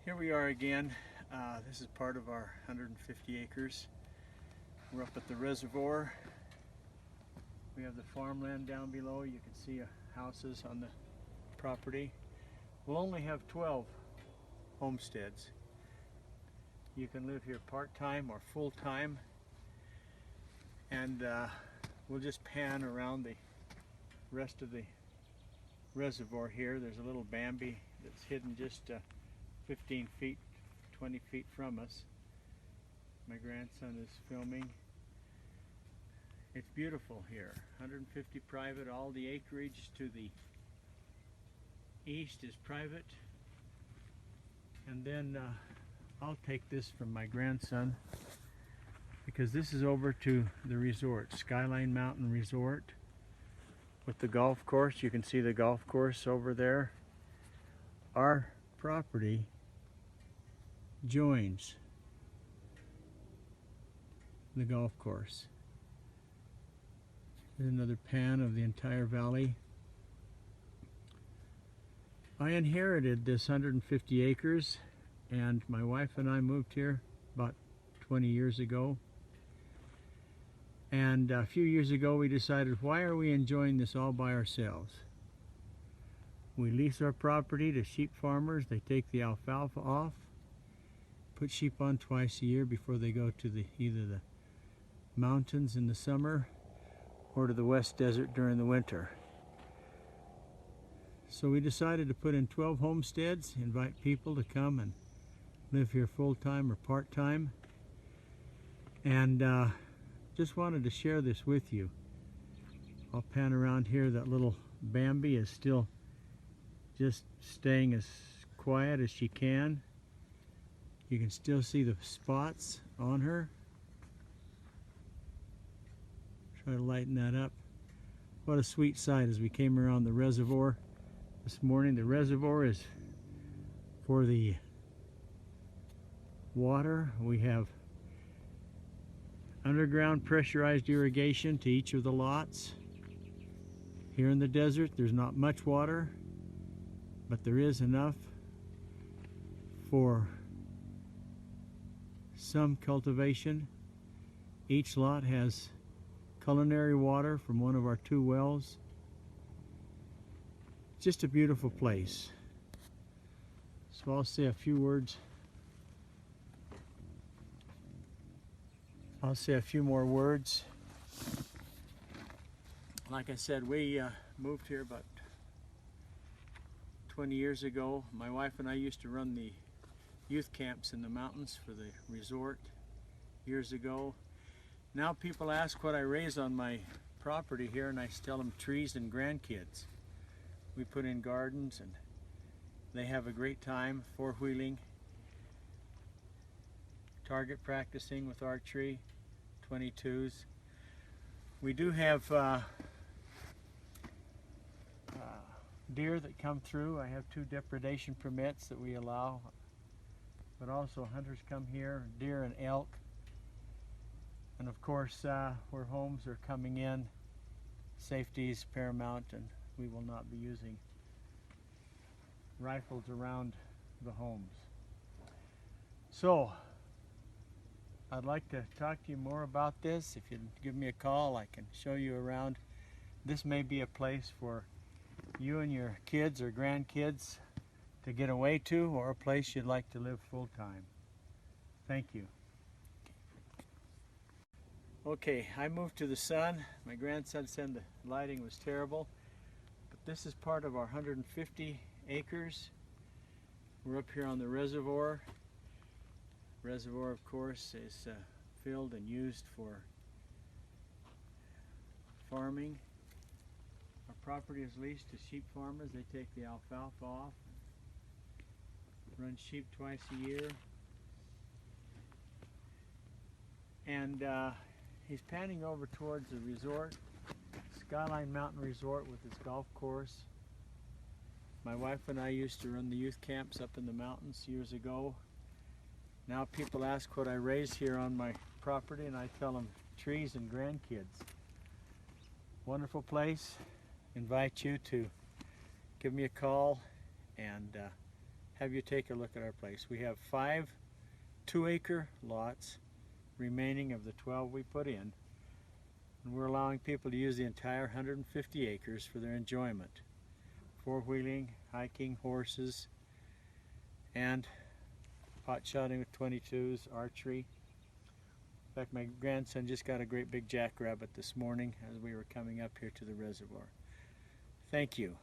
Here we are again. This is part of our 150 acres. We're up at the reservoir. We have the farmland down below. You can see houses on the property. We'll only have 12 homesteads. You can live here part-time or full-time. And we'll just pan around the rest of the reservoir here. There's a little Bambi that's hidden just 15 feet, 20 feet from us. My grandson is filming. It's beautiful here. 150 private. All the acreage to the east is private. And then I'll take this from my grandson because this is over to the resort, Skyline Mountain Resort, with the golf course. You can see the golf course over there. Our property joins the golf course. There's another pan of the entire valley. I inherited this 150 acres and my wife and I moved here about 20 years ago. And a few years ago we decided, why are we enjoying this all by ourselves? We lease our property to sheep farmers. They take the alfalfa off, put sheep on twice a year before they go to either the mountains in the summer or to the West Desert during the winter. So we decided to put in 12 homesteads, invite people to come and live here full-time or part-time, and just wanted to share this with you. I'll pan around here. That little Bambi is still just staying as quiet as she can. You can still see the spots on her. Try to lighten that up. What a sweet sight as we came around the reservoir this morning. The reservoir is for the water. We have underground pressurized irrigation to each of the lots. Here in the desert there's not much water, but there is enough for some cultivation. Each lot has culinary water from one of our 2 wells. Just a beautiful place. So I'll say a few words. I'll say a few more words. Like I said, we moved here about 20 years ago. My wife and I used to run the youth camps in the mountains for the resort years ago. Now people ask what I raise on my property here, and I tell them trees and grandkids. We put in gardens and they have a great time four-wheeling, target practicing with archery, 22s. We do have deer that come through. I have 2 depredation permits that we allow, but also hunters come here, deer and elk. And of course, where homes are coming in, safety is paramount, and we will not be using rifles around the homes. So, I'd like to talk to you more about this. If you give me a call, I can show you around. This may be a place for you and your kids or grandkids to get away to, or a place you'd like to live full-time. Thank you. Okay, I moved to the sun. My grandson said the lighting was terrible, but this is part of our 150 acres. We're up here on the reservoir. Reservoir, of course, is filled and used for farming. Our property is leased to sheep farmers. They take the alfalfa off, run sheep twice a year. And he's panning over towards the resort, Skyline Mountain Resort, with its golf course. My wife and I used to run the youth camps up in the mountains years ago. Now people ask what I raise here on my property, and I tell them trees and grandkids. Wonderful place. Invite you to give me a call and have you take a look at our place. We have 5 2-acre lots remaining of the 12 we put in, and we're allowing people to use the entire 150 acres for their enjoyment. 4-wheeling, hiking, horses, and pot shotting with 22s, archery. In fact, my grandson just got a great big jackrabbit this morning as we were coming up here to the reservoir. Thank you.